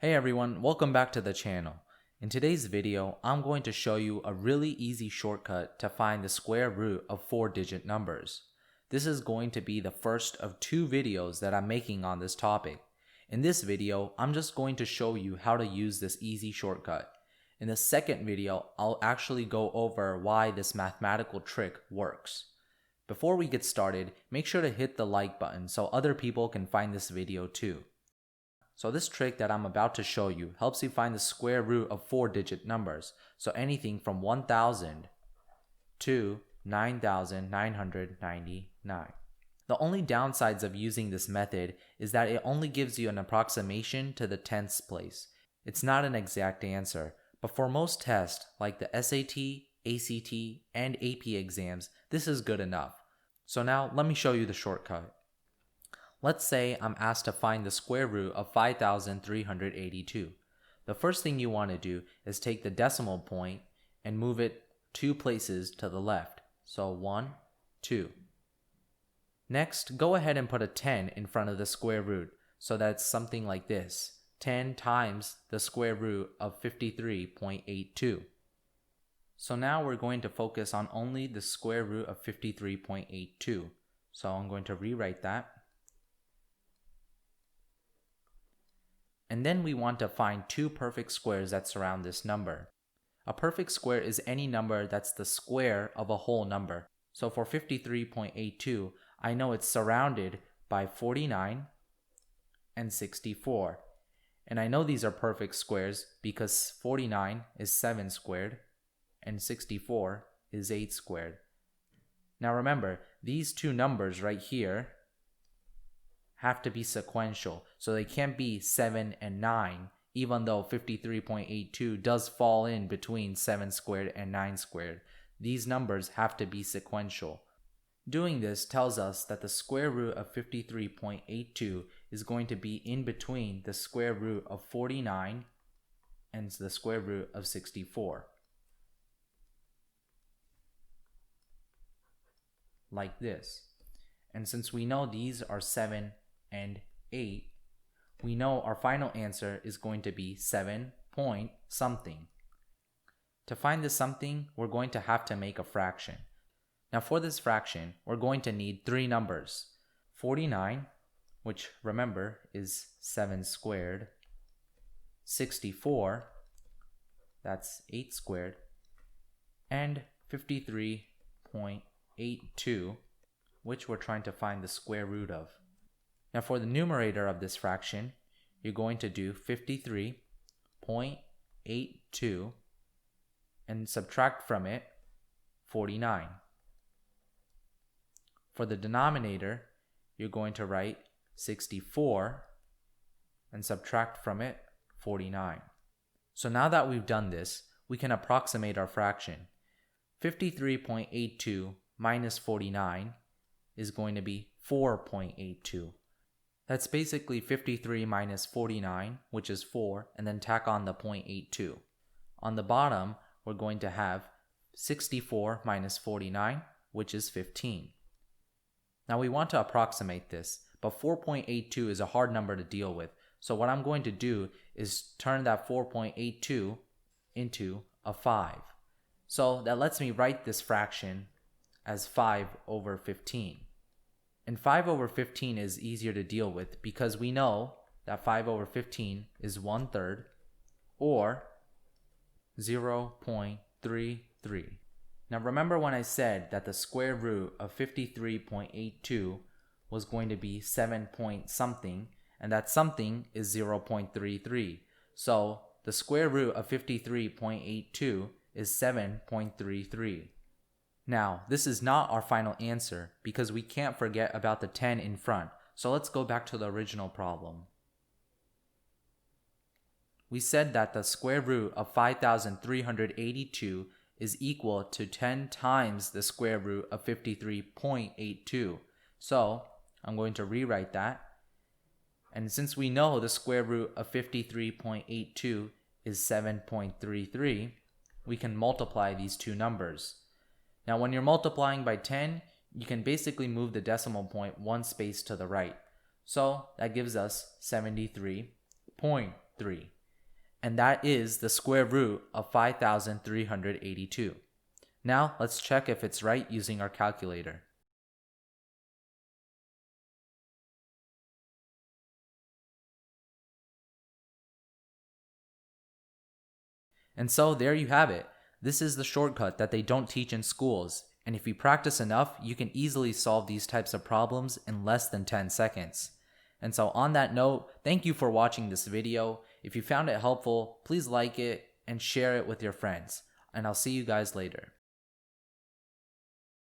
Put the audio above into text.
Hey everyone, welcome back to the channel. In today's video, I'm going to show you a really easy shortcut to find the square root of 4-digit numbers. This is going to be the first of 2 videos that I'm making on this topic. In this video, I'm just going to show you how to use this easy shortcut. In the second video, I'll actually go over why this mathematical trick works. Before we get started, make sure to hit the like button so other people can find this video too. So this trick that I'm about to show you helps you find the square root of 4-digit numbers, so anything from 1000 to 9999. The only downsides of using this method is that it only gives you an approximation to the tens place. It's not an exact answer, but for most tests like the SAT, ACT, and AP exams, this is good enough. So now let me show you the shortcut. Let's say I'm asked to find the square root of 5,382. The first thing you want to do is take the decimal point and move it 2 places to the left. So 1, 2. Next, go ahead and put a 10 in front of the square root so that it's something like this. 10 times the square root of 53.82. So now we're going to focus on only the square root of 53.82. So I'm going to rewrite that. And then we want to find 2 perfect squares that surround this number. A perfect square is any number that's the square of a whole number. So for 53.82, I know it's surrounded by 49 and 64. And I know these are perfect squares because 49 is 7 squared and 64 is 8 squared. Now remember, these 2 numbers right here have to be sequential, so they can't be 7 and 9, even though 53.82 does fall in between 7 squared and 9 squared. These numbers have to be sequential. Doing this tells us that the square root of 53.82 is going to be in between the square root of 49 and the square root of 64. Like this. And since we know these are 7 and 8, we know our final answer is going to be 7 point something. To find this something, we're going to have to make a fraction. Now for this fraction, we're going to need 3 numbers. 49, which remember is 7 squared. 64, that's 8 squared. And 53.82, which we're trying to find the square root of. Now for the numerator of this fraction, you're going to do 53.82 and subtract from it 49. For the denominator, you're going to write 64 and subtract from it 49. So now that we've done this, we can approximate our fraction. 53.82 minus 49 is going to be 4.82. That's basically 53 minus 49, which is 4, and then tack on the 0.82. On the bottom, we're going to have 64 minus 49, which is 15. Now we want to approximate this, but 4.82 is a hard number to deal with. So what I'm going to do is turn that 4.82 into a 5. So that lets me write this fraction as 5 over 15. And 5 over 15 is easier to deal with because we know that 5 over 15 is 1/3 or 0.33. Now remember when I said that the square root of 53.82 was going to be 7 point something, and that something is 0.33. So the square root of 53.82 is 7.33. Now, this is not our final answer because we can't forget about the 10 in front, so let's go back to the original problem. We said that the square root of 5,382 is equal to 10 times the square root of 53.82. So, I'm going to rewrite that. And since we know the square root of 53.82 is 7.33, we can multiply these 2 numbers. Now when you're multiplying by 10, you can basically move the decimal point 1 space to the right. So that gives us 73.33. 3. And that is the square root of 5,382. Now let's check if it's right using our calculator. And so there you have it. This is the shortcut that they don't teach in schools, and if you practice enough, you can easily solve these types of problems in less than 10 seconds. And so on that note, thank you for watching this video. If you found it helpful, please like it and share it with your friends. And I'll see you guys later.